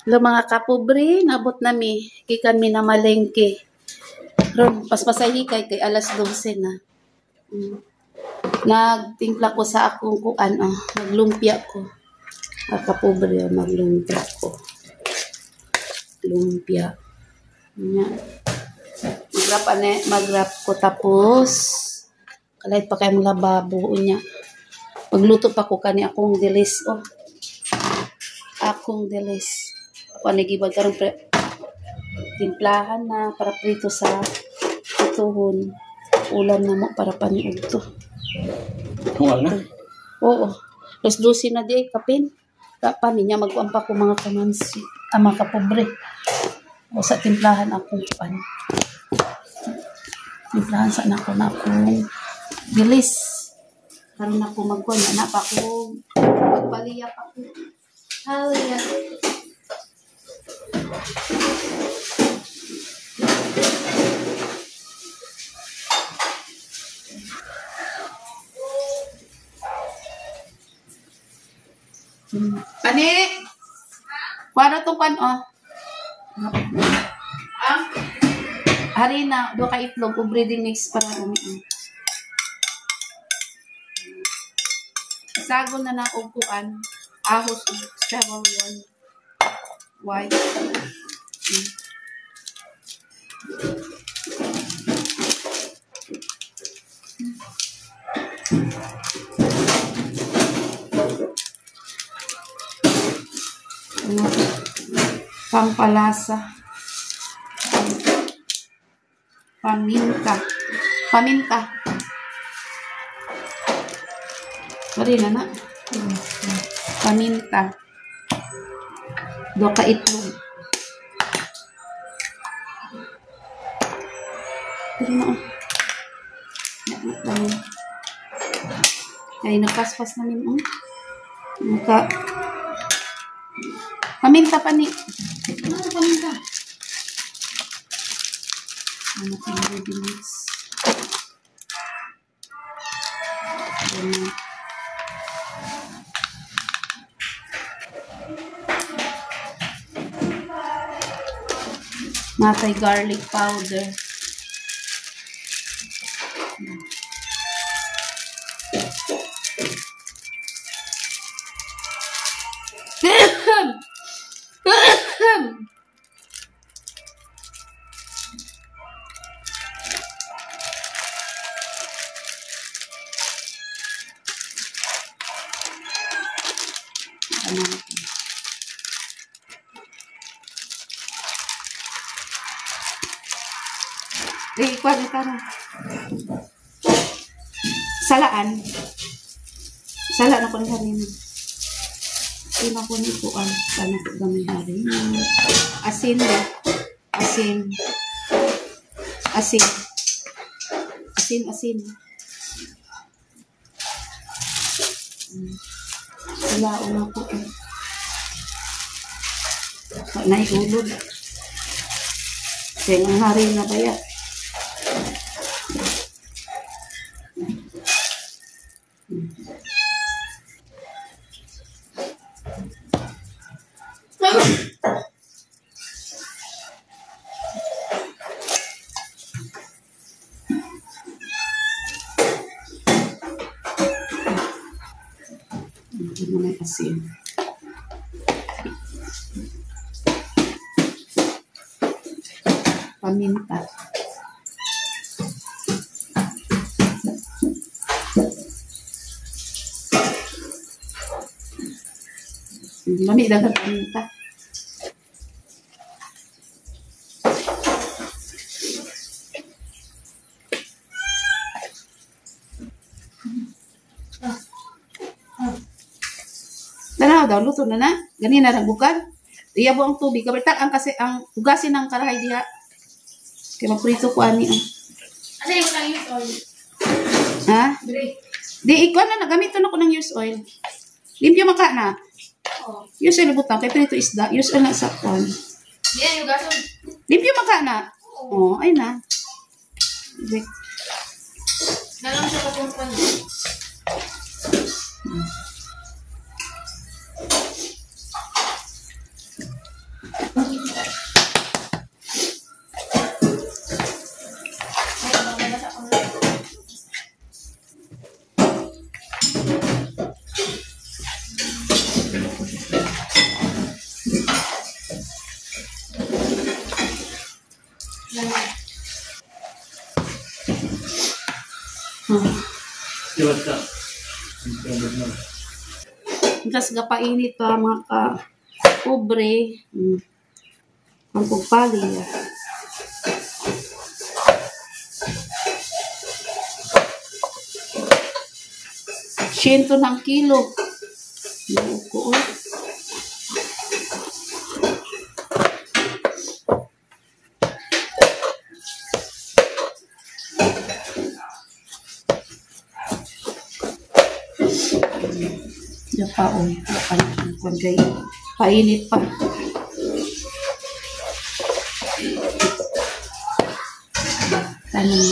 Hello mga kapobre, nabot nami gikan mi na malengke. Ron pas masahikay kay alas 12 na. Nagtimpla ko sa akong kuan naglumpia ko. Mga kapobre, naglumpia ko. Lumpia. Nya. Magrap ko tapos kalahit pa kay mga lababo nya. Magluto pa ko kani akong dilis Akong dilis. Ako nagibag karong timplahan na para prito sa ituhon. Ulam na mo para paniog to. Huwag na? Oo. Plus 12 na di kapin. Kapan niya magkuampa ko mga kamansi. Mga kapobre. O sa timplahan akong pan. Timplahan sa ako na akong bilis. Karon ako magkuan na pa ko magpaliyak ako. Haliya. Pani! Kuwara itong pan, Harina, doon ka itlog, breeding mix para umiin. Sago na ng upuan, ahos, cereal, white. Pampalasa. Paminta. Sorry na. Paminta. Doka itlog. Pero na ay napaspas namin paminta pa ni. Ano paminta? Ano pa yung bilis? Matay garlic powder. Ikuan ito na. Salaan. Sala na ko ni harina. Ina ko ni kuan. Sana ko gamay harina. Asin. Salaon na ko. Naihulog. Kaya ang harina ba yan? Hindi mo na asin. Paminta. Lami dagang paminta. Daw, luto na na. Ganina na bukad. Iyabo ang tubig. Kabartak kasi ang hugasin ng karahay diha. Kaya magprito ko ani. Ano yung lang use oil? Ha? Di, ikaw na nagamiton ako ng use oil. Limpyo maka na. Use oil butang. Kaya prito isda. Use oil na sa kwan. Yan, yung gaso. Limpyo maka na. Ay na. Nalang siya kapungpan. Iwat ka. Tapos gapainit pa mga ka-pobre. Ang pagpali. Siyento ng kilo. Buko. Yapaon. Painit pa. Tanong.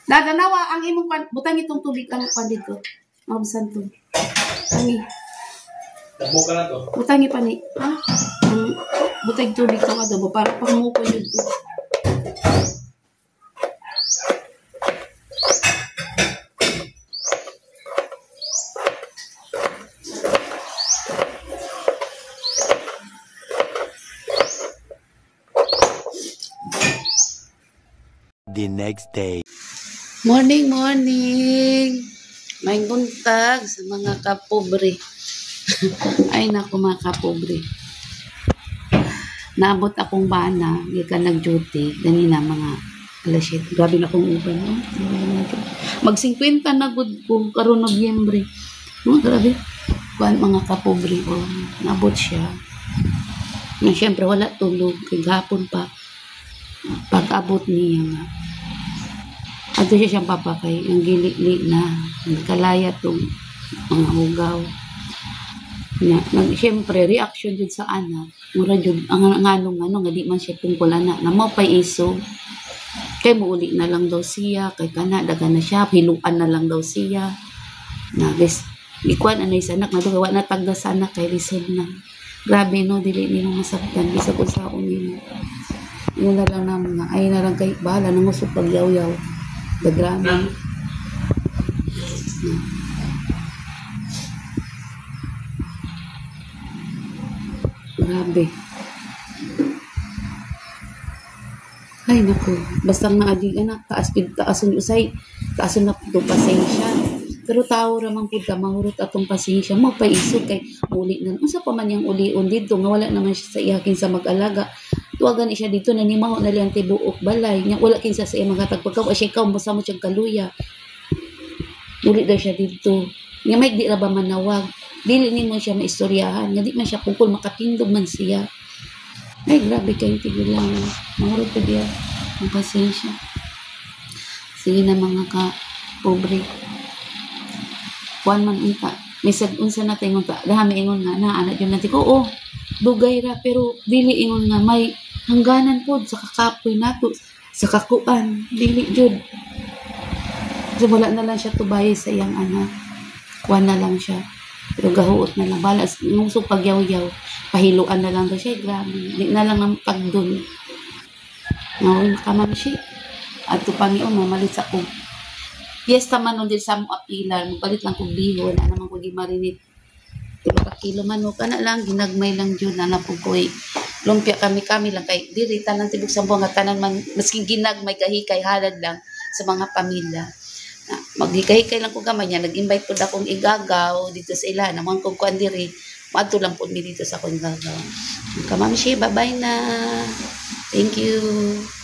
Dadanawa ang imong butang itong tubig ang dito. Mabusan to. Tangi. Dabo ka na to. Butangi pa ni. Ha? Butang tubig ka adobo para pamuko yun to. The next day. Morning, morning! May buntag sa mga kapobre. Ay, naku mga kapobre. Naabot akong bana, hindi ka nag-duty. Ganina mga alas 7. Grabe na akong uban. Oh. Mag-50 na good ko, karon Nobyembre. Oh, grabe. Mga kapobre. Oh, naabot siya. Siyempre, wala tulog. Kagapon pa. Pag-abot niya nga. Ato siya siyang papakay, ang gili-li na, kalaya itong mga hugaw. Siyempre, reaction dyan sa anak, mura dyan, ang anong, nga di man siya tungkol anak, na mapay iso, kay muuli na lang daw siya, kay kana, daga na siya, hiluan na lang daw siya, na, guys, ikuan, anay sa anak, nadugawa na tagda sa anak, kay lisod na. Grabe, no, dili nila masaktan, bisa kung saon nila. Yun na lang na mga, ay na lang kay, bahala, nangusok pag-yaw-yaw. Dagrama. Grabe. Ay, naku. Basta nga adi, anak, taason usay, taason na po pasensya. Pero tao ramang po ka, mahurot atong pasensya. Magpaisog kay muli na. Unsa pa man yung uli-un dito, nga wala naman siya sa iyakin sa mag-alaga. Tuwagan siya dito, nanimaho na liyan tibuok balay. Nga wala kinsa sa iya magkatagpagkaw. Asya ikaw, basta mo siyang kaluya. Muli daw siya dito. Nga may di na ba manawag. Dili ni mo siya maistoryahan. Nga di man siya kungkol makatindog man siya. Ay, grabe kayo tigulang. Mahurot ko diya. Ang pasensya. Sige na mga ka-pobre. Kuan man unta. May unsa natin unta. Dahami ingon nga na. Anak yun natin ko. Oo. Dugay ra. Pero dili ingon nga may hangganan po sa kakapoy nato. Sa kakuan. Dili jud. So wala na lang siya tubaye sa iyang anak. Kuan na lang siya. Pero gahuot na lang. Balas. Nungsog pagyaw-yaw. Pahiluan na lang daw siya. Grabe. Di na lang ang pagdun. Ngawin nakamam siya. At ito Panginoon, mamalit sa kong. Yes, taman nun din sa mo apilar. Magpalit lang kong biho. Wala naman kong gimarinit. Pero kakilo manok. Kana lang, ginagmay lang dyan. Nanapog ko eh. Lumpia kami lang. Kay diri, tanan tibok sa buong. At tanan man, masking ginagmay kahikay halad lang sa mga pamilya. Maghikay-hikay lang ko gamay niya. Nag-invite po na akong igagaw dito sa ila. Naman kong kuan diri. Maadto lang po mi dito sa akong gagawa. Kamamshi, bye-bye na. Thank you.